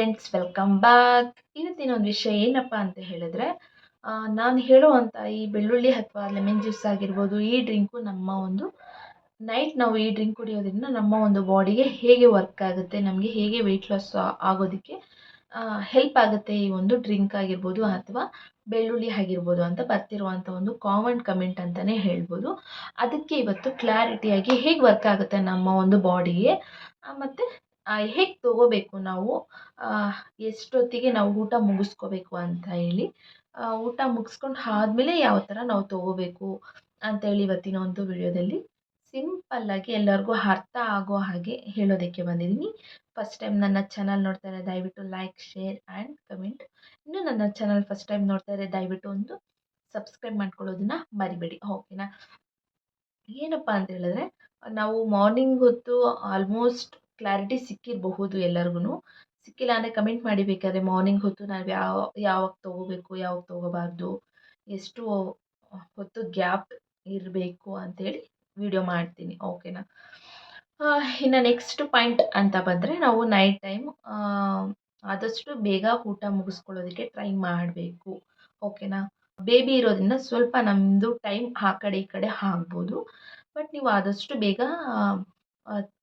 Friends, welcome back. ಇವತ್ತಿನ ಒಂದು ವಿಷಯ ಏನಪ್ಪ ಅಂತ ಹೇಳಿದ್ರೆ, ನಾನು ಹೇಳುವಂಥ ಈ ಬೆಳ್ಳುಳ್ಳಿ ಅಥವಾ ಲೆಮನ್ ಜ್ಯೂಸ್ ಆಗಿರ್ಬೋದು, ಈ ಡ್ರಿಂಕು ನಮ್ಮ ಒಂದು ನೈಟ್ ನಾವು ಈ ಡ್ರಿಂಕ್ ಕುಡಿಯೋದ್ರಿಂದ ನಮ್ಮ ಒಂದು ಬಾಡಿಗೆ ಹೇಗೆ ವರ್ಕ್ ಆಗುತ್ತೆ, ನಮಗೆ ಹೇಗೆ ವೆಯ್ಟ್ ಲಾಸ್ ಆಗೋದಕ್ಕೆ ಹೆಲ್ಪ್ ಆಗುತ್ತೆ ಈ ಒಂದು ಡ್ರಿಂಕ್ ಆಗಿರ್ಬೋದು ಅಥವಾ ಬೆಳ್ಳುಳ್ಳಿ ಆಗಿರ್ಬೋದು ಅಂತ ಬರ್ತಿರುವಂಥ ಒಂದು ಕಾಮನ್ ಕಮೆಂಟ್ ಅಂತಲೇ ಹೇಳ್ಬೋದು. ಅದಕ್ಕೆ ಇವತ್ತು ಕ್ಲಾರಿಟಿಯಾಗಿ ಹೇಗೆ ವರ್ಕ್ ಆಗುತ್ತೆ ನಮ್ಮ ಒಂದು ಬಾಡಿಗೆ, ಮತ್ತು ಹೇಗೆ ತೊಗೋಬೇಕು ನಾವು, ಎಷ್ಟೊತ್ತಿಗೆ ನಾವು ಊಟ ಮುಗಿಸ್ಕೋಬೇಕು ಅಂತ ಹೇಳಿ, ಊಟ ಮುಗಿಸ್ಕೊಂಡು ಆದಮೇಲೆ ಯಾವ ಥರ ನಾವು ತೊಗೋಬೇಕು ಅಂತೇಳಿ ಇವತ್ತಿನ ಒಂದು ವಿಡಿಯೋದಲ್ಲಿ ಸಿಂಪಲ್ಲಾಗಿ ಎಲ್ಲರಿಗೂ ಅರ್ಥ ಆಗೋ ಹಾಗೆ ಹೇಳೋದಕ್ಕೆ ಬಂದಿದ್ದೀನಿ. ಫಸ್ಟ್ ಟೈಮ್ ನನ್ನ ಚಾನಲ್ ನೋಡ್ತಾ ಇದ್ದಾರೆ ದಯವಿಟ್ಟು ಲೈಕ್, ಶೇರ್ ಆ್ಯಂಡ್ ಕಮೆಂಟ್. ಇನ್ನು ನನ್ನ ಚಾನಲ್ ಫಸ್ಟ್ ಟೈಮ್ ನೋಡ್ತಾ ಇದ್ದಾರೆ ದಯವಿಟ್ಟು ಒಂದು ಸಬ್ಸ್ಕ್ರೈಬ್ ಮಾಡ್ಕೊಳ್ಳೋದನ್ನ ಮರಿಬೇಡಿ, ಓಕೆನಾ. ಏನಪ್ಪ ಅಂತ ಹೇಳಿದ್ರೆ, ನಾವು ಮಾರ್ನಿಂಗ್ ಹೊತ್ತು ಆಲ್ಮೋಸ್ಟ್ ಕ್ಲಾರಿಟಿ ಸಿಕ್ಕಿರಬಹುದು ಎಲ್ಲರಿಗೂ. ಸಿಕ್ಕಿಲ್ಲ ಅಂದರೆ ಕಮೆಂಟ್ ಮಾಡಿ. ಬೇಕಾದ್ರೆ ಮಾರ್ನಿಂಗ್ ಹೊತ್ತು ನಾವು ಯಾವಾಗ ತೊಗೋಬೇಕು, ಯಾವಾಗ ತೊಗೋಬಾರ್ದು, ಎಷ್ಟು ಹೊತ್ತು ಗ್ಯಾಪ್ ಇರಬೇಕು ಅಂತೇಳಿ ವಿಡಿಯೋ ಮಾಡ್ತೀನಿ, ಓಕೆನಾ. ಇನ್ನು ನೆಕ್ಸ್ಟ್ ಪಾಯಿಂಟ್ ಅಂತ ಬಂದರೆ, ನಾವು ನೈಟ್ ಟೈಮ್ ಆದಷ್ಟು ಬೇಗ ಊಟ ಮುಗಿಸ್ಕೊಳ್ಳೋದಕ್ಕೆ ಟ್ರೈ ಮಾಡಬೇಕು, ಓಕೆನಾ. ಬೇಬಿ ಇರೋದ್ರಿಂದ ಸ್ವಲ್ಪ ನಮ್ಮದು ಟೈಮ್ ಆ ಕಡೆ ಈ ಕಡೆ ಆಗ್ಬೋದು. ಬಟ್ ನೀವು ಆದಷ್ಟು ಬೇಗ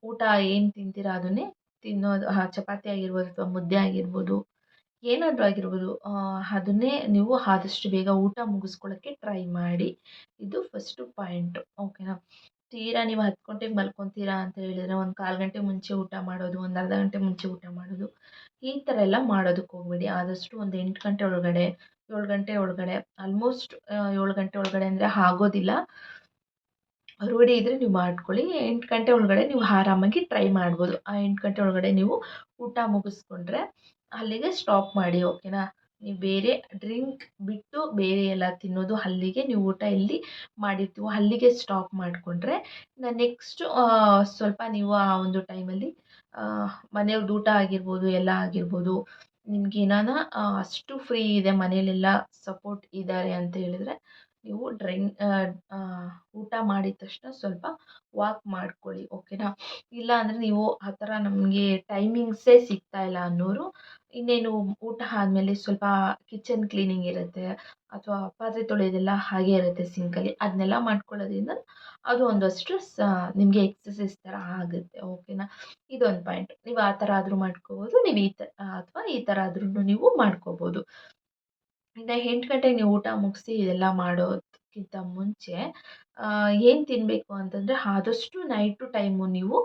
ಊಟ ಏನು ತಿಂತೀರಾ ಅದನ್ನೇ ತಿನ್ನೋದು. ಚಪಾತಿ ಆಗಿರ್ಬೋದು ಅಥವಾ ಮುದ್ದೆ ಆಗಿರ್ಬೋದು, ಏನಾದರೂ ಆಗಿರ್ಬೋದು, ಅದನ್ನೇ ನೀವು ಆದಷ್ಟು ಬೇಗ ಊಟ ಮುಗಿಸ್ಕೊಳ್ಳೋಕ್ಕೆ ಟ್ರೈ ಮಾಡಿ. ಇದು ಫಸ್ಟು ಪಾಯಿಂಟು, ಓಕೆನಾ. ತೀರಾ ನೀವು 10 ಗಂಟೆಗೆ ಮಲ್ಕೊತೀರಾ ಅಂತ ಹೇಳಿದರೆ ಒಂದು 1/4 ಗಂಟೆ ಮುಂಚೆ ಊಟ ಮಾಡೋದು, ಒಂದು ಅರ್ಧ ಗಂಟೆ ಮುಂಚೆ ಊಟ ಮಾಡೋದು, ಈ ಥರ ಎಲ್ಲ ಮಾಡೋದಕ್ಕೆ ಹೋಗಬೇಡಿ. ಆದಷ್ಟು ಒಂದು 8 ಗಂಟೆ ಒಳಗಡೆ, 7 ಗಂಟೆ ಒಳಗಡೆ, ಆಲ್ಮೋಸ್ಟ್ 7 ಗಂಟೆ ಒಳಗಡೆ ಅಂದರೆ ಆಗೋದಿಲ್ಲ. ರೂಢಿ ಇದ್ದರೆ ನೀವು ಮಾಡ್ಕೊಳ್ಳಿ. 8 ಗಂಟೆ ಒಳಗಡೆ ನೀವು ಆರಾಮಾಗಿ ಟ್ರೈ ಮಾಡ್ಬೋದು. ಆ 8 ಗಂಟೆ ಒಳಗಡೆ ನೀವು ಊಟ ಮುಗಿಸ್ಕೊಂಡ್ರೆ ಅಲ್ಲಿಗೆ ಸ್ಟಾಪ್ ಮಾಡಿ, ಓಕೆನಾ. ನೀವು ಬೇರೆ ಡ್ರಿಂಕ್ ಬಿಟ್ಟು ಬೇರೆ ಎಲ್ಲ ತಿನ್ನೋದು, ಅಲ್ಲಿಗೆ ನೀವು ಊಟ ಎಲ್ಲಿ ಮಾಡಿರ್ತೀವೋ ಅಲ್ಲಿಗೆ ಸ್ಟಾಪ್ ಮಾಡಿಕೊಂಡ್ರೆ, ನೆಕ್ಸ್ಟು ಸ್ವಲ್ಪ ನೀವು ಆ ಒಂದು ಟೈಮಲ್ಲಿ ಮನೆಯವ್ರದ್ದು ಊಟ ಆಗಿರ್ಬೋದು, ಎಲ್ಲ ಆಗಿರ್ಬೋದು, ನಿಮ್ಗೇನಾನ ಅಷ್ಟು ಫ್ರೀ ಇದೆ, ಮನೇಲೆಲ್ಲ ಸಪೋರ್ಟ್ ಇದ್ದಾರೆ ಅಂತ ಹೇಳಿದರೆ ನೀವು ಊಟ ಮಾಡಿದ ತಕ್ಷಣ ಸ್ವಲ್ಪ ವಾಕ್ ಮಾಡ್ಕೊಳ್ಳಿ, ಓಕೆನಾ. ಇಲ್ಲ ಅಂದರೆ ನೀವು ಆ ಥರ ನಮಗೆ ಟೈಮಿಂಗ್ಸೇ ಸಿಗ್ತಾ ಇಲ್ಲ ಅನ್ನೋರು, ಇನ್ನೇನು ಊಟ ಆದಮೇಲೆ ಸ್ವಲ್ಪ ಕಿಚನ್ ಕ್ಲೀನಿಂಗ್ ಇರುತ್ತೆ ಅಥವಾ ಪಾತ್ರೆ ತೊಳೆಯೋದೆಲ್ಲ ಹಾಗೇ ಇರುತ್ತೆ ಸಿಂಕಲ್ಲಿ, ಅದನ್ನೆಲ್ಲ ಮಾಡ್ಕೊಳ್ಳೋದ್ರಿಂದ ಅದು ಒಂದಷ್ಟು ನಿಮಗೆ ಎಕ್ಸಸೈಸ್ ಥರ ಆಗುತ್ತೆ, ಓಕೆನಾ. ಇದೊಂದು ಪಾಯಿಂಟ್. ನೀವು ಆ ಥರ ಆದರೂ ಮಾಡ್ಕೋಬೋದು, ನೀವು ಅಥವಾ ಈ ಥರ ಆದ್ರೂ ನೀವು ಮಾಡ್ಕೋಬೋದು. ಇನ್ನು 8 ಗಂಟೆಗೆ ನೀವು ಊಟ ಮುಗಿಸಿ ಇದೆಲ್ಲ ಮಾಡೋದಕ್ಕಿಂತ ಮುಂಚೆ ಏನು ತಿನ್ನಬೇಕು ಅಂತಂದರೆ, ಆದಷ್ಟು ನೈಟು ಟೈಮು ನೀವು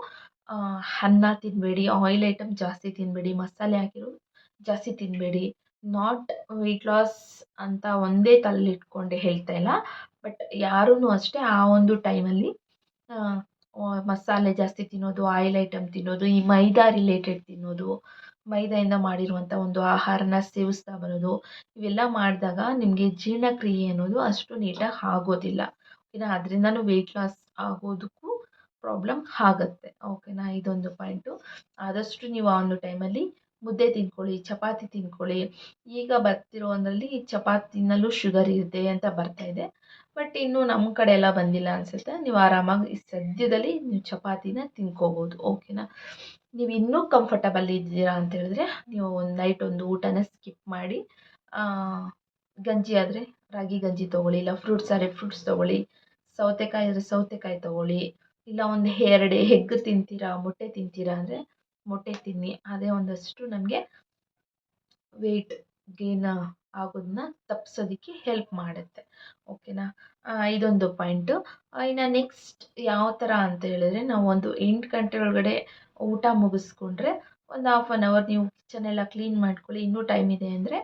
ಅನ್ನ ತಿನ್ನಬೇಡಿ, ಆಯಿಲ್ ಐಟಮ್ ಜಾಸ್ತಿ ತಿನ್ನಬೇಡಿ, ಮಸಾಲೆ ಹಾಕಿರೋದು ಜಾಸ್ತಿ ತಿನ್ನಬೇಡಿ. ನಾಟ್ ವೆಯ್ಟ್ ಲಾಸ್ ಅಂತ ಒಂದೇ ತಲೆಲಿಟ್ಕೊಂಡೆ ಹೇಳ್ತಾ ಇಲ್ಲ, ಬಟ್ ಯಾರೂ ಅಷ್ಟೇ ಆ ಒಂದು ಟೈಮಲ್ಲಿ ಮಸಾಲೆ ಜಾಸ್ತಿ ತಿನ್ನೋದು, ಆಯಿಲ್ ಐಟಮ್ ತಿನ್ನೋದು, ಈ ಮೈದಾ ರಿಲೇಟೆಡ್ ತಿನ್ನೋದು, ಮೈದಾಯಿಂದ ಮಾಡಿರುವಂಥ ಒಂದು ಆಹಾರನ ಸೇವಿಸ್ತಾ ಬರೋದು, ಇವೆಲ್ಲ ಮಾಡಿದಾಗ ನಿಮಗೆ ಜೀರ್ಣಕ್ರಿಯೆ ಅನ್ನೋದು ಅಷ್ಟು ನೀಟಾಗಿ ಆಗೋದಿಲ್ಲ, ಓಕೆನಾ. ಅದರಿಂದನೂ ವೆಯ್ಟ್ ಲಾಸ್ ಆಗೋದಕ್ಕೂ ಪ್ರಾಬ್ಲಮ್ ಆಗುತ್ತೆ, ಓಕೆನಾ. ಇದೊಂದು ಪಾಯಿಂಟು. ಆದಷ್ಟು ನೀವು ಆ ಒಂದು ಟೈಮಲ್ಲಿ ಮುದ್ದೆ ತಿಂದ್ಕೊಳ್ಳಿ, ಚಪಾತಿ ತಿಂದ್ಕೊಳ್ಳಿ. ಈಗ ಬರ್ತಿರೋದ್ರಲ್ಲಿ ಚಪಾತಿನಲ್ಲೂ ಶುಗರ್ ಇದೆ ಅಂತ ಬರ್ತಾಯಿದೆ, ಬಟ್ ಇನ್ನು ನಮ್ಮ ಕಡೆ ಎಲ್ಲ ಬಂದಿಲ್ಲ ಅನಿಸುತ್ತೆ. ನೀವು ಆರಾಮಾಗಿ ಸದ್ಯದಲ್ಲಿ ನೀವು ಚಪಾತಿನ ತಿನ್ಕೋಬೋದು, ಓಕೆನಾ. ನೀವು ಇನ್ನೂ ಕಂಫರ್ಟಬಲ್ ಇದ್ದೀರಾ ಅಂತ ಹೇಳಿದ್ರೆ ನೀವು ಒಂದು ನೈಟ್ ಒಂದು ಊಟನ ಸ್ಕಿಪ್ ಮಾಡಿ, ಗಂಜಿ ಆದರೆ ರಾಗಿ ಗಂಜಿ ತೊಗೊಳ್ಳಿ, ಇಲ್ಲ ಫ್ರೂಟ್ಸ್ ಆದರೆ ಫ್ರೂಟ್ಸ್ ತೊಗೊಳ್ಳಿ, ಸೌತೆಕಾಯಿ ಆದರೆ ಸೌತೆಕಾಯಿ ತೊಗೊಳ್ಳಿ, ಇಲ್ಲ ಒಂದು 2 ಎಗ್ ತಿಂತೀರಾ, ಮೊಟ್ಟೆ ತಿಂತೀರಾ ಅಂದರೆ ಮೊಟ್ಟೆ ತಿನ್ನಿ. ಅದೇ ಒಂದಷ್ಟು ನಮಗೆ ವೆಯ್ಟ್ ಗೇನ್ ಆಗೋದನ್ನ ತಪ್ಪಿಸೋದಕ್ಕೆ ಹೆಲ್ಪ್ ಮಾಡುತ್ತೆ, ಓಕೆನಾ. ಇದೊಂದು ಪಾಯಿಂಟು. ಇನ್ನು ನೆಕ್ಸ್ಟ್ ಯಾವ ಥರ ಅಂತ ಹೇಳಿದ್ರೆ, ನಾವು ಒಂದು 8 ಗಂಟೆ ಒಳಗಡೆ ಊಟ ಮುಗಿಸ್ಕೊಂಡ್ರೆ ಒಂದು ಹಾಫ್ ಆನ್ ಅವರ್ ನೀವು ಕಿಚನೆಲ್ಲ ಕ್ಲೀನ್ ಮಾಡ್ಕೊಳ್ಳಿ. ಇನ್ನೂ ಟೈಮ್ ಇದೆ ಅಂದರೆ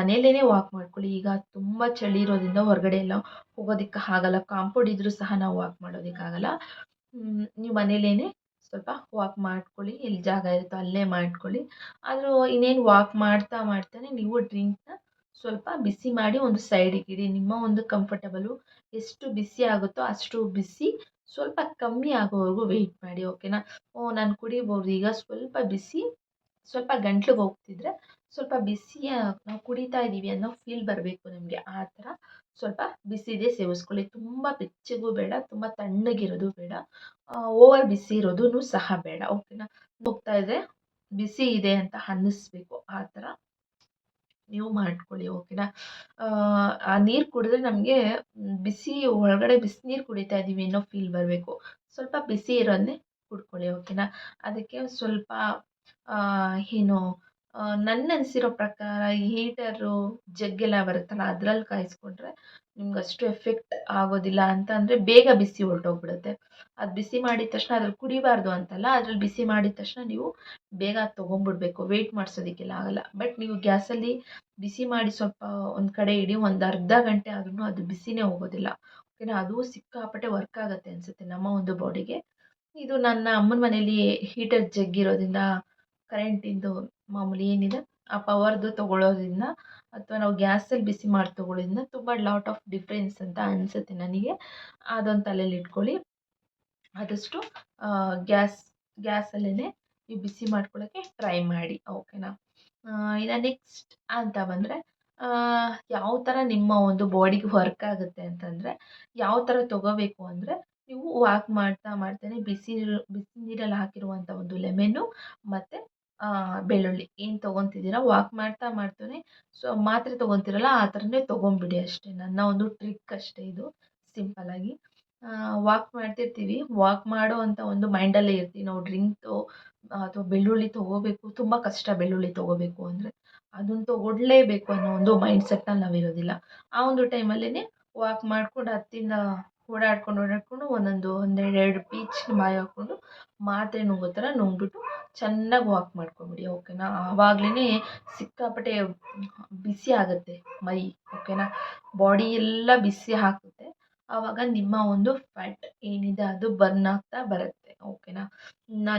ಮನೇಲೇ ವಾಕ್ ಮಾಡ್ಕೊಳ್ಳಿ. ಈಗ ತುಂಬ ಚಳಿ ಇರೋದ್ರಿಂದ ಹೊರಗಡೆ ಎಲ್ಲ ಹೋಗೋದಕ್ಕೆ ಆಗಲ್ಲ, ಕಾಂಪೌಂಡ್ ಇದ್ದರೂ ಸಹ ನಾವು ವಾಕ್ ಮಾಡೋದಕ್ಕಾಗಲ್ಲ. ನೀವು ಮನೇಲೇ ಸ್ವಲ್ಪ ವಾಕ್ ಮಾಡ್ಕೊಳ್ಳಿ, ಎಲ್ಲಿ ಜಾಗ ಇರುತ್ತೋ ಅಲ್ಲೇ ಮಾಡ್ಕೊಳ್ಳಿ. ಆದರೂ ಇನ್ನೇನು ವಾಕ್ ಮಾಡ್ತಾನೆ ನೀವು ಡ್ರಿಂಕ್ನ ಸ್ವಲ್ಪ ಬಿಸಿ ಮಾಡಿ ಒಂದು ಸೈಡಿಗೆ ಇಡಿ. ನಿಮ್ಮ ಒಂದು ಕಂಫರ್ಟಬಲು ಎಷ್ಟು ಬಿಸಿ ಆಗುತ್ತೋ ಅಷ್ಟು ಬಿಸಿ, ಸ್ವಲ್ಪ ಕಮ್ಮಿ ಆಗೋವರೆಗೂ ವೆಯ್ಟ್ ಮಾಡಿ, ಓಕೆನಾ. ನಾನು ಕುಡಿಬೋದು, ಈಗ ಸ್ವಲ್ಪ ಬಿಸಿ, ಸ್ವಲ್ಪ ಗಂಟ್ಲಿಗೆ ಹೋಗ್ತಿದ್ರೆ ಸ್ವಲ್ಪ ಬಿಸಿ ನಾವು ಕುಡಿತಾ ಇದ್ದೀವಿ ಅನ್ನೋ ಫೀಲ್ ಬರಬೇಕು ನಮಗೆ. ಆ ಥರ ಸ್ವಲ್ಪ ಬಿಸಿದೇ ಸೇವಿಸ್ಕೊಳ್ಳಿ. ತುಂಬ ಬೆಚ್ಚಗೂ ಬೇಡ, ತುಂಬ ತಣ್ಣಗಿರೋದು ಬೇಡ, ಓವರ್ ಬಿಸಿ ಇರೋದೂ ಸಹ ಬೇಡ, ಓಕೆನಾ. ಹೋಗ್ತಾ ಇದೆ ಬಿಸಿ ಇದೆ ಅಂತ ಅನ್ನಿಸ್ಬೇಕು. ಆ ಥರ ನೀವು ಮಾಡ್ಕೊಳ್ಳಿ, ಓಕೆನಾ. ಆ ನೀರು ಕುಡಿದ್ರೆ ನಮಗೆ ಬಿಸಿ ಒಳಗಡೆ ಬಿಸಿನೀರು ಕುಡಿತಾ ಇದ್ದೀವಿ ಅನ್ನೋ ಫೀಲ್ ಬರಬೇಕು. ಸ್ವಲ್ಪ ಬಿಸಿ ಇರೋದನ್ನೇ ಕುಡ್ಕೊಳ್ಳಿ, ಓಕೆನಾ. ಅದಕ್ಕೆ ಸ್ವಲ್ಪ ಏನು ನನ್ನ ಅನಿಸಿರೋ ಪ್ರಕಾರ ಈ ಹೀಟರು ಜಗ್ಗೆಲ್ಲ ಬರುತ್ತಲ್ಲ ಅದ್ರಲ್ಲಿ ಕಾಯಿಸ್ಕೊಂಡ್ರೆ ನಿಮ್ಗೆ ಅಷ್ಟು ಎಫೆಕ್ಟ್ ಆಗೋದಿಲ್ಲ. ಅಂತ ಅಂದರೆ ಬೇಗ ಬಿಸಿ ಹೊರಟೋಗ್ಬಿಡುತ್ತೆ. ಅದು ಬಿಸಿ ಮಾಡಿದ ತಕ್ಷಣ ಅದ್ರಲ್ಲಿ ಕುಡಿಬಾರ್ದು ಅಂತಲ್ಲ, ಅದ್ರಲ್ಲಿ ಬಿಸಿ ಮಾಡಿದ ತಕ್ಷಣ ನೀವು ಬೇಗ ತೊಗೊಂಬಿಡ್ಬೇಕು. ವೆಯ್ಟ್ ಮಾಡಿಸೋದಕ್ಕೆಲ್ಲ ಆಗಲ್ಲ. ಬಟ್ ನೀವು ಗ್ಯಾಸಲ್ಲಿ ಬಿಸಿ ಮಾಡಿ ಸ್ವಲ್ಪ ಒಂದು ಕಡೆ ಇಡಿ, ಒಂದು ಅರ್ಧ ಗಂಟೆ ಆದ್ರೂ ಅದು ಬಿಸಿನೇ ಹೋಗೋದಿಲ್ಲ, ಓಕೆನಾ. ಅದು ಸಿಕ್ಕಾಪಟ್ಟೆ ವರ್ಕ್ ಆಗುತ್ತೆ ಅನಿಸುತ್ತೆ ನಮ್ಮ ಒಂದು ಬಾಡಿಗೆ. ಇದು ನನ್ನ ಅಮ್ಮನ ಮನೇಲಿ ಹೀಟರ್ ಜಗ್ಗಿರೋದ್ರಿಂದ, ಕರೆಂಟಿಂದು ಮಾಮೂಲಿ ಏನಿದೆ ಆ ಪವರ್ದು ತೊಗೊಳ್ಳೋದ್ರಿಂದ ಅಥವಾ ನಾವು ಗ್ಯಾಸಲ್ಲಿ ಬಿಸಿ ಮಾಡಿ ತೊಗೊಳ್ಳೋದ್ರಿಂದ ತುಂಬ ಲಾಟ್ ಆಫ್ ಡಿಫ್ರೆನ್ಸ್ ಅಂತ ಅನಿಸುತ್ತೆ ನನಗೆ. ಅದೊಂದು ತಲೆಯಲ್ಲಿ ಇಟ್ಕೊಳ್ಳಿ. ಆದಷ್ಟು ಗ್ಯಾಸಲ್ಲೇ ನೀವು ಬಿಸಿ ಮಾಡ್ಕೊಳ್ಳೋಕ್ಕೆ ಟ್ರೈ ಮಾಡಿ, ಓಕೆನಾ. ಇನ್ನು ನೆಕ್ಸ್ಟ್ ಅಂತ ಬಂದರೆ ಯಾವ ಥರ ನಿಮ್ಮ ಒಂದು ಬಾಡಿಗೆ ವರ್ಕ್ ಆಗುತ್ತೆ ಅಂತಂದರೆ, ಯಾವ ಥರ ತೊಗೋಬೇಕು ಅಂದರೆ, ನೀವು ವಾಕ್ ಮಾಡ್ತಾ ಮಾಡ್ತಾನೆ ಬಿಸಿ ನೀರಲ್ಲಿ ಹಾಕಿರುವಂಥ ಒಂದು ಲೆಮೆನ್ನು ಮತ್ತು ಬೆಳ್ಳುಳ್ಳಿ ಏನು ತೊಗೊತಿದ್ದೀರಾ, ವಾಕ್ ಮಾಡ್ತಾ ಮಾಡ್ತಾನೆ ಮಾತ್ರೆ ತೊಗೊತೀರಲ್ಲ ಆ ಥರನೇ ತೊಗೊಂಬಿಡಿ ಅಷ್ಟೇ. ನನ್ನ ಒಂದು ಟ್ರಿಕ್ ಅಷ್ಟೇ ಇದು, ಸಿಂಪಲ್ಲಾಗಿ. ವಾಕ್ ಮಾಡ್ತಿರ್ತೀವಿ, ವಾಕ್ ಮಾಡೋ ಅಂಥ ಒಂದು ಮೈಂಡಲ್ಲೇ ಇರ್ತೀವಿ ನಾವು. ಡ್ರಿಂಕು ಅಥವಾ ಬೆಳ್ಳುಳ್ಳಿ ತೊಗೋಬೇಕು, ತುಂಬ ಕಷ್ಟ ಬೆಳ್ಳುಳ್ಳಿ ತೊಗೋಬೇಕು ಅಂದರೆ, ಅದನ್ನು ತೊಗೊಳ್ಳೇಬೇಕು ಅನ್ನೋ ಒಂದು ಮೈಂಡ್ಸೆಟ್ನಲ್ಲಿ ನಾವಿರೋದಿಲ್ಲ. ಆ ಒಂದು ಟೈಮಲ್ಲೇ ವಾಕ್ ಮಾಡ್ಕೊಂಡು ಹತ್ತಿಂದ ಓಡಾಡ್ಕೊಂಡು ಒಂದೆರಡು ಪೀಚ್ ಬಾಯಿ ಹಾಕ್ಕೊಂಡು ಮಾತ್ರೆ ನುಂಗೋ ಥರ ನುಂಗ್ಬಿಟ್ಟು ಚೆನ್ನಾಗಿ ವಾಕ್ ಮಾಡ್ಕೊಂಬಿಡಿ, ಓಕೆನಾ. ಆವಾಗಲೇ ಸಿಕ್ಕಾಪಟ್ಟೆ ಬಿಸಿ ಆಗುತ್ತೆ ಮೈ, ಓಕೆನಾ. ಬಾಡಿ ಎಲ್ಲ ಬಿಸಿ ಹಾಕುತ್ತೆ. ಆವಾಗ ನಿಮ್ಮ ಒಂದು ಫ್ಯಾಟ್ ಏನಿದೆ ಅದು ಬರ್ನ್ ಆಗ್ತಾ ಬರುತ್ತೆ, ಓಕೆನಾ.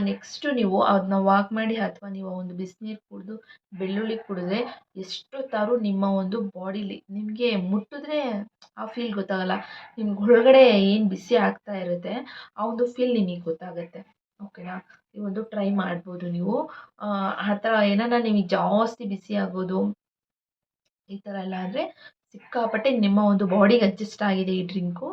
ನೆಕ್ಸ್ಟು ನೀವು ಅದನ್ನ ವಾಕ್ ಮಾಡಿ ಅಥವಾ ನೀವು ಒಂದು ಬಿಸಿನೀರು ಕುಡಿದು ಬೆಳ್ಳುಳ್ಳಿ ಕುಡಿದ್ರೆ ಎಷ್ಟೊತ್ತಾದ್ರೂ ನಿಮ್ಮ ಒಂದು ಬಾಡೀಲಿ ನಿಮಗೆ ಮುಟ್ಟಿದ್ರೆ ಆ ಫೀಲ್ ಗೊತ್ತಾಗಲ್ಲ. ನಿಮ್ಗೆ ಒಳಗಡೆ ಏನು ಬಿಸಿ ಆಗ್ತಾ ಇರುತ್ತೆ ಆ ಒಂದು ಫೀಲ್ ನಿಮಗೆ ಗೊತ್ತಾಗುತ್ತೆ, ಓಕೆನಾ. ಈ ಒಂದು ಟ್ರೈ ಮಾಡ್ಬೋದು ನೀವು. ಆ ಥರ ಏನಾರ ನಿಮಗೆ ಜಾಸ್ತಿ ಬಿಸಿ ಆಗೋದು ಈ ಥರ ಎಲ್ಲ ಆದರೆ ಸಿಕ್ಕಾಪಟ್ಟೆ ನಿಮ್ಮ ಒಂದು ಬಾಡಿಗೆ ಅಡ್ಜಸ್ಟ್ ಆಗಿದೆ ಈ ಡ್ರಿಂಕು,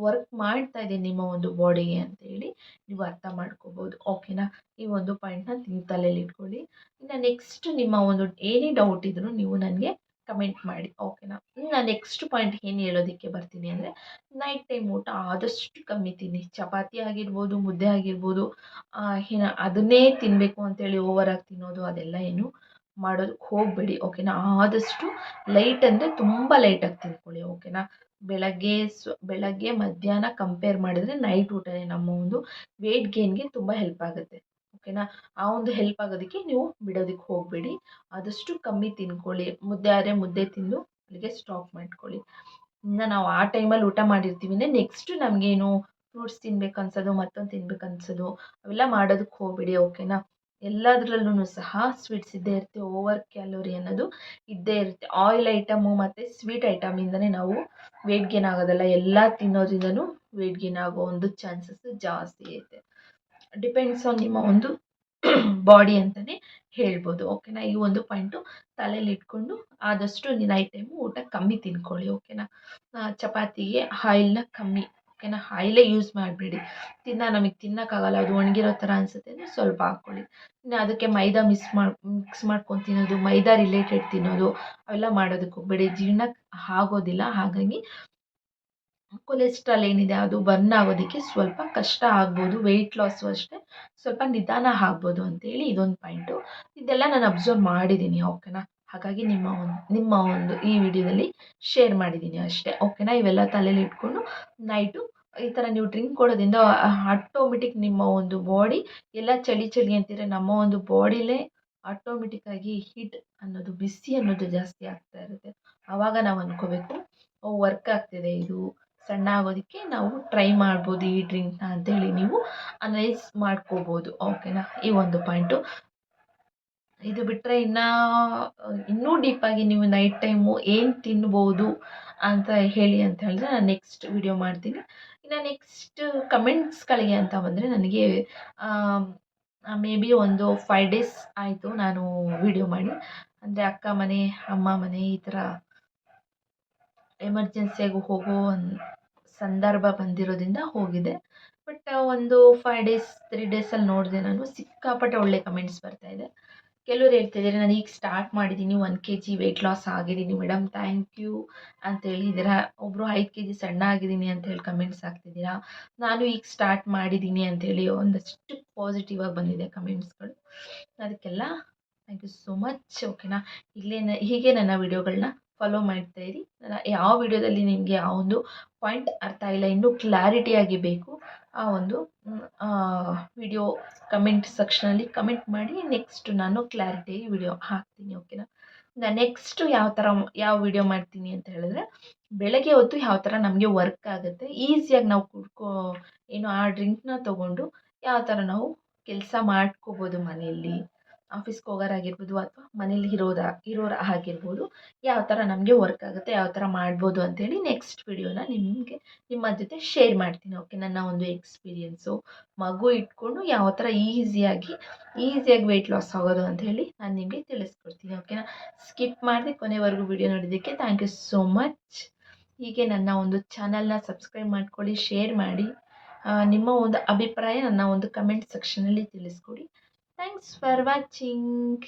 ವರ್ಕ್ ಮಾಡ್ತಾ ಇದೆ ನಿಮ್ಮ ಒಂದು ಬಾಡಿಗೆ ಅಂತೇಳಿ ನೀವು ಅರ್ಥ ಮಾಡ್ಕೋಬೋದು, ಓಕೆನಾ. ಈ ಒಂದು ಪಾಯಿಂಟ್ನ ನೀವು ತಲೆಯಲ್ಲಿ ಇಟ್ಕೊಳ್ಳಿ. ಇನ್ನು ನೆಕ್ಸ್ಟ್ ನಿಮ್ಮ ಒಂದು ಏನೇ ಡೌಟ್ ಇದ್ದರೂ ನೀವು ನನಗೆ ಕಮೆಂಟ್ ಮಾಡಿ, ಓಕೆನಾ. ನಾನು ನೆಕ್ಸ್ಟ್ ಪಾಯಿಂಟ್ ಏನು ಹೇಳೋದಕ್ಕೆ ಬರ್ತೀನಿ ಅಂದರೆ, ನೈಟ್ ಟೈಮ್ ಊಟ ಆದಷ್ಟು ಕಮ್ಮಿ ತಿನ್ನಿ. ಚಪಾತಿ ಆಗಿರ್ಬೋದು, ಮುದ್ದೆ ಆಗಿರ್ಬೋದು, ಅದನ್ನೇ ತಿನ್ನಬೇಕು ಅಂತೇಳಿ ಓವರಾಗಿ ತಿನ್ನೋದು ಅದೆಲ್ಲ ಏನು ಮಾಡೋದಕ್ಕೆ ಹೋಗಬೇಡಿ, ಓಕೆನಾ. ಆದಷ್ಟು ಲೈಟ್ ಅಂದರೆ ತುಂಬ ಲೈಟಾಗಿ ತಿನ್ಕೊಳ್ಳಿ, ಓಕೆನಾ. ಬೆಳಗ್ಗೆ ಮಧ್ಯಾಹ್ನ ಕಂಪೇರ್ ಮಾಡಿದ್ರೆ ನೈಟ್ ಊಟನೇ ನಮ್ಮ ಒಂದು ವೆಯ್ಟ್ ಗೇನ್ಗೆ ತುಂಬ ಹೆಲ್ಪ್ ಆಗುತ್ತೆ, ಓಕೆನಾ. ಆ ಒಂದು ಹೆಲ್ಪ್ ಆಗೋದಕ್ಕೆ ನೀವು ಬಿಡೋದಕ್ಕೆ ಹೋಗಬೇಡಿ. ಆದಷ್ಟು ಕಮ್ಮಿ ತಿನ್ಕೊಳ್ಳಿ. ಮುದ್ದೆ ಆದರೆ ಮುದ್ದೆ ತಿಂದು ಅಲ್ಲಿಗೆ ಸ್ಟಾಪ್ ಮಾಡ್ಕೊಳ್ಳಿ. ಇನ್ನು ನಾವು ಆ ಟೈಮಲ್ಲಿ ಊಟ ಮಾಡಿರ್ತೀವಿ ಅಂದರೆ ನೆಕ್ಸ್ಟು ನಮಗೇನು ಫ್ರೂಟ್ಸ್ ತಿನ್ಬೇಕು ಅನ್ಸೋದು, ಮತ್ತೊಂದು ತಿನ್ಬೇಕು ಅನ್ಸೋದು ಅವೆಲ್ಲ ಮಾಡೋದಕ್ಕೆ ಹೋಗಬೇಡಿ, ಓಕೆನಾ. ಎಲ್ಲದರಲ್ಲೂ ಸಹ ಸ್ವೀಟ್ಸ್ ಇದ್ದೇ ಇರುತ್ತೆ. ಓವರ್ ಕ್ಯಾಲೋರಿ ಅನ್ನೋದು ಇದ್ದೇ ಇರುತ್ತೆ. ಆಯಿಲ್ ಐಟಮು ಮತ್ತು ಸ್ವೀಟ್ ಐಟಮಿಂದನೇ ನಾವು ವೆಯ್ಟ್ ಗೇನ್ ಆಗೋದಲ್ಲ, ಎಲ್ಲ ತಿನ್ನೋದ್ರಿಂದನೂ ವೆಯ್ಟ್ ಗೇನ್ ಆಗೋ ಒಂದು ಚಾನ್ಸಸ್ ಜಾಸ್ತಿ ಐತೆ. ಡಿಪೆಂಡ್ಸ್ ಆನ್ ನಿಮ್ಮ ಒಂದು ಬಾಡಿ ಅಂತಲೇ ಹೇಳ್ಬೋದು, ಓಕೆನಾ. ಈ ಒಂದು ಪಾಯಿಂಟು ತಲೆಯಲ್ಲಿ ಇಟ್ಕೊಂಡು ಆದಷ್ಟು ನೈಟ್ ಟೈಮು ಊಟ ಕಮ್ಮಿ ತಿನ್ಕೊಳ್ಳಿ, ಓಕೆನಾ. ಚಪಾತಿಗೆ ಆಯಿಲ್ನ ಕಮ್ಮಿ, ಓಕೆನಾ. ಆಯಿಲೇ ಯೂಸ್ ಮಾಡಬೇಡಿ. ನಮಗೆ ತಿನ್ನೋಕ್ಕಾಗಲ್ಲ, ಅದು ಒಣಗಿರೋ ಥರ ಅನಿಸುತ್ತೆ ಅಂದರೆ ಸ್ವಲ್ಪ ಹಾಕ್ಕೊಳ್ಳಿ. ಇನ್ನು ಅದಕ್ಕೆ ಮೈದಾ ಮಿಕ್ಸ್ ಮಾಡ್ಕೊಂಡು ತಿನ್ನೋದು, ಮೈದಾ ರಿಲೇಟೆಡ್ ತಿನ್ನೋದು ಅವೆಲ್ಲ ಮಾಡೋದಕ್ಕೆ ಹೋಗಬೇಡಿ. ಜೀರ್ಣಕ್ಕೆ ಆಗೋದಿಲ್ಲ. ಹಾಗಾಗಿ ಕೊಲೆಸ್ಟ್ರಾಲ್ ಏನಿದೆ ಅದು ಬರ್ನ್ ಆಗೋದಕ್ಕೆ ಸ್ವಲ್ಪ ಕಷ್ಟ ಆಗ್ಬೋದು. ವೆಯ್ಟ್ ಲಾಸು ಅಷ್ಟೇ ಸ್ವಲ್ಪ ನಿಧಾನ ಆಗ್ಬೋದು ಅಂತೇಳಿ ಇದೊಂದು ಪಾಯಿಂಟು. ಇದೆಲ್ಲ ನಾನು ಅಬ್ಸರ್ವ್ ಮಾಡಿದ್ದೀನಿ, ಓಕೆನಾ. ಹಾಗಾಗಿ ನಿಮ್ಮ ಒಂದು ಈ ವಿಡಿಯೋದಲ್ಲಿ ಶೇರ್ ಮಾಡಿದ್ದೀನಿ ಅಷ್ಟೇ, ಓಕೆನಾ. ಇವೆಲ್ಲ ತಲೆಯಲ್ಲಿ ಇಟ್ಕೊಂಡು ನೈಟು ಈ ಥರ ನೀವು ಡ್ರಿಂಕ್ ಕೊಡೋದ್ರಿಂದ ಆಟೋಮೆಟಿಕ್ ನಿಮ್ಮ ಒಂದು ಬಾಡಿ ಎಲ್ಲ ಚಳಿ ಚಳಿ ಅಂತೀರ, ನಮ್ಮ ಒಂದು ಬಾಡಿಲೇ ಆಟೋಮೆಟಿಕ್ಕಾಗಿ ಹೀಟ್ ಅನ್ನೋದು, ಬಿಸಿ ಅನ್ನೋದು ಜಾಸ್ತಿ ಆಗ್ತಾ ಇರುತ್ತೆ. ಆವಾಗ ನಾವು ಅಂದ್ಕೋಬೇಕು ವರ್ಕ್ ಆಗ್ತಿದೆ, ಇದು ಸಣ್ಣ ಆಗೋದಕ್ಕೆ ನಾವು ಟ್ರೈ ಮಾಡ್ಬೋದು ಈ ಡ್ರಿಂಕ್ನ ಅಂತೇಳಿ ನೀವು ಅನಲೈಸ್ ಮಾಡ್ಕೋಬೋದು, ಓಕೆನಾ. ಈ ಒಂದು ಪಾಯಿಂಟು. ಇದು ಬಿಟ್ಟರೆ ಇನ್ನೂ ಡೀಪಾಗಿ ನೀವು ನೈಟ್ ಟೈಮು ಏನು ತಿನ್ಬೋದು ಅಂತ ಹೇಳಿ ಅಂತ ಹೇಳಿದ್ರೆ ನಾನು ನೆಕ್ಸ್ಟ್ ವಿಡಿಯೋ ಮಾಡ್ತೀನಿ. ಇನ್ನು ನೆಕ್ಸ್ಟ್ ಕಮೆಂಟ್ಸ್ಗಳಿಗೆ ಅಂತ ಬಂದರೆ ನನಗೆ ಮೇ ಬಿ ಒಂದು 5 ಡೇಸ್ ಆಯಿತು ನಾನು ವಿಡಿಯೋ ಮಾಡಿ. ಅಂದರೆ ಅಕ್ಕ ಮನೆ, ಅಮ್ಮ ಮನೆ ಈ ಥರ ಎಮರ್ಜೆನ್ಸಿಯಾಗಿ ಹೋಗೋ ಸಂದರ್ಭ ಬಂದಿರೋದ್ರಿಂದ ಹೋಗಿದೆ. ಬಟ್ ಒಂದು 5 ಡೇಸ್ 3 ಡೇಸಲ್ಲಿ ನೋಡಿದೆ ನಾನು ಸಿಕ್ಕಾಪಟ್ಟೆ ಒಳ್ಳೆ ಕಮೆಂಟ್ಸ್ ಬರ್ತಾ ಇದೆ. ಕೆಲವ್ರು ಹೇಳ್ತಿದ್ದಾರೆ ನಾನು ಈಗ ಸ್ಟಾರ್ಟ್ ಮಾಡಿದ್ದೀನಿ 1 kg ವೆಯ್ಟ್ ಲಾಸ್ ಆಗಿದ್ದೀನಿ ಮೇಡಮ್ ಥ್ಯಾಂಕ್ ಯು ಅಂತ ಹೇಳಿದ್ದೀರಾ. ಒಬ್ಬರು 5 kg ಸಣ್ಣ ಆಗಿದ್ದೀನಿ ಅಂತ ಹೇಳಿ ಕಮೆಂಟ್ಸ್ ಹಾಕ್ತಿದ್ದೀರಾ. ನಾನು ಈಗ ಸ್ಟಾರ್ಟ್ ಮಾಡಿದ್ದೀನಿ ಅಂತೇಳಿ ಒಂದಷ್ಟು ಪಾಸಿಟಿವ್ ಆಗಿ ಬಂದಿದೆ ಕಮೆಂಟ್ಸ್ಗಳು. ಅದಕ್ಕೆಲ್ಲ ಥ್ಯಾಂಕ್ ಯು ಸೋ ಮಚ್. ಓಕೆನಾ, ಹೀಗೆ ನನ್ನ ವಿಡಿಯೋಗಳನ್ನ ಫಾಲೋ ಮಾಡ್ತಾ ಇರಿ. ನನ್ನ ಯಾವ ವಿಡಿಯೋದಲ್ಲಿ ನಿಮಗೆ ಆ ಒಂದು ಪಾಯಿಂಟ್ ಅರ್ಥ ಇಲ್ಲ, ಇನ್ನೂ ಕ್ಲಾರಿಟಿಯಾಗಿ ಬೇಕು, ಆ ಒಂದು ವಿಡಿಯೋ ಕಮೆಂಟ್ ಸೆಕ್ಷನಲ್ಲಿ ಕಮೆಂಟ್ ಮಾಡಿ. ನೆಕ್ಸ್ಟ್ ನಾನು ಕ್ಲಾರಿಟಿಯಾಗಿ ವಿಡಿಯೋ ಹಾಕ್ತೀನಿ. ಓಕೆನಾ, ನಾನು ನೆಕ್ಸ್ಟು ಯಾವ ವಿಡಿಯೋ ಮಾಡ್ತೀನಿ ಅಂತ ಹೇಳಿದ್ರೆ, ಬೆಳಗ್ಗೆ ಹೊತ್ತು ಯಾವ ಥರ ನಮಗೆ ವರ್ಕ್ ಆಗುತ್ತೆ, ಈಸಿಯಾಗಿ ನಾವು ಏನು ಆ ಡ್ರಿಂಕ್ನ ತೊಗೊಂಡು ಯಾವ ಥರ ನಾವು ಕೆಲಸ ಮಾಡ್ಕೋಬೋದು ಮನೆಯಲ್ಲಿ, ಆಫೀಸ್ಗೆ ಹೋಗೋರಾಗಿರ್ಬೋದು ಅಥವಾ ಮನೇಲಿ ಇರೋರು ಆಗಿರ್ಬೋದು, ಯಾವ ಥರ ನಮಗೆ ವರ್ಕ್ ಆಗುತ್ತೆ, ಯಾವ ಥರ ಮಾಡ್ಬೋದು ಅಂತೇಳಿ ನೆಕ್ಸ್ಟ್ ವಿಡಿಯೋನ ನಿಮ್ಮ ಜೊತೆ ಶೇರ್ ಮಾಡ್ತೀನಿ. ಓಕೆ, ನನ್ನ ಒಂದು ಎಕ್ಸ್ಪೀರಿಯೆನ್ಸು, ಮಗು ಇಟ್ಕೊಂಡು ಯಾವ ಥರ ಈಸಿಯಾಗಿ ವೆಯ್ಟ್ ಲಾಸ್ ಆಗೋದು ಅಂತ ಹೇಳಿ ನಾನು ನಿಮಗೆ ತಿಳಿಸ್ಕೊಡ್ತೀನಿ. ಓಕೆನಾ, ಸ್ಕಿಪ್ ಮಾಡದೆ ಕೊನೆವರೆಗೂ ವಿಡಿಯೋ ನೋಡಿದ್ದಕ್ಕೆ ಥ್ಯಾಂಕ್ ಯು ಸೋ ಮಚ್. ಹೀಗೆ ನನ್ನ ಒಂದು ಚಾನಲ್ನ ಸಬ್ಸ್ಕ್ರೈಬ್ ಮಾಡ್ಕೊಳ್ಳಿ, ಶೇರ್ ಮಾಡಿ, ನಿಮ್ಮ ಒಂದು ಅಭಿಪ್ರಾಯ ನನ್ನ ಒಂದು ಕಮೆಂಟ್ ಸೆಕ್ಷನಲ್ಲಿ ತಿಳಿಸ್ಕೊಡಿ. Thanks for watching.